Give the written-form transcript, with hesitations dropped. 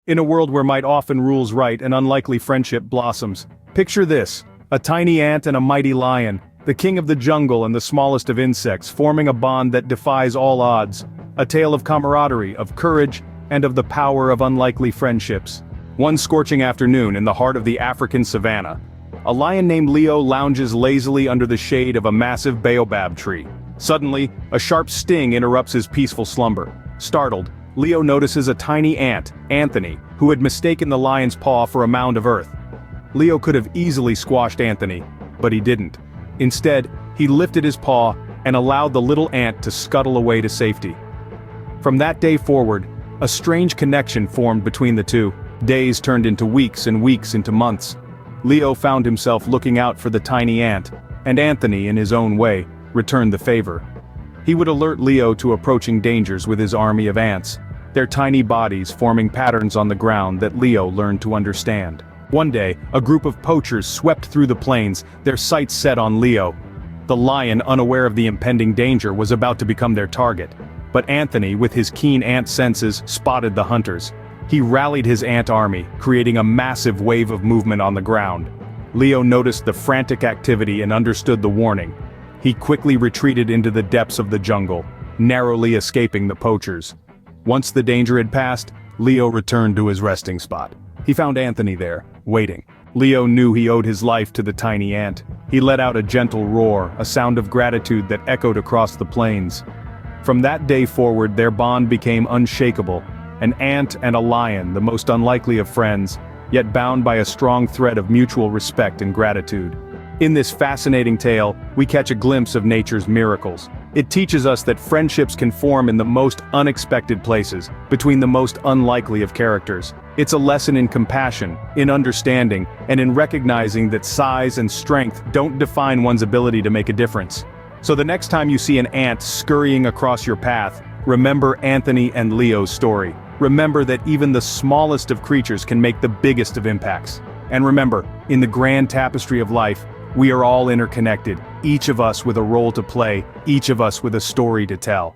In a world where might often rules right and unlikely friendship blossoms. Picture this, a tiny ant and a mighty lion, the king of the jungle and the smallest of insects, forming a bond that defies all odds. A tale of camaraderie, of courage, and of the power of unlikely friendships. One scorching afternoon in the heart of the African savanna, a lion named Leo lounges lazily under the shade of a massive baobab tree. Suddenly, a sharp sting interrupts his peaceful slumber. Startled, Leo notices a tiny ant, Anthony, who had mistaken the lion's paw for a mound of earth. Leo could have easily squashed Anthony, but he didn't. Instead, he lifted his paw and allowed the little ant to scuttle away to safety. From that day forward, a strange connection formed between the two. Days turned into weeks and weeks into months. Leo found himself looking out for the tiny ant, and Anthony, in his own way, returned the favor. He would alert Leo to approaching dangers with his army of ants, their tiny bodies forming patterns on the ground that Leo learned to understand. One day, a group of poachers swept through the plains, their sights set on Leo. The lion, unaware of the impending danger, was about to become their target. But Anthony, with his keen ant senses, spotted the hunters. He rallied his ant army, creating a massive wave of movement on the ground. Leo noticed the frantic activity and understood the warning. He quickly retreated into the depths of the jungle, narrowly escaping the poachers. Once the danger had passed, Leo returned to his resting spot. He found Anthony there, waiting. Leo knew he owed his life to the tiny ant. He let out a gentle roar, a sound of gratitude that echoed across the plains. From that day forward, their bond became unshakable. An ant and a lion, the most unlikely of friends, yet bound by a strong thread of mutual respect and gratitude. In this fascinating tale, we catch a glimpse of nature's miracles. It teaches us that friendships can form in the most unexpected places, between the most unlikely of characters. It's a lesson in compassion, in understanding, and in recognizing that size and strength don't define one's ability to make a difference. So the next time you see an ant scurrying across your path, remember Anthony and Leo's story. Remember that even the smallest of creatures can make the biggest of impacts. And remember, in the grand tapestry of life, we are all interconnected, each of us with a role to play, each of us with a story to tell.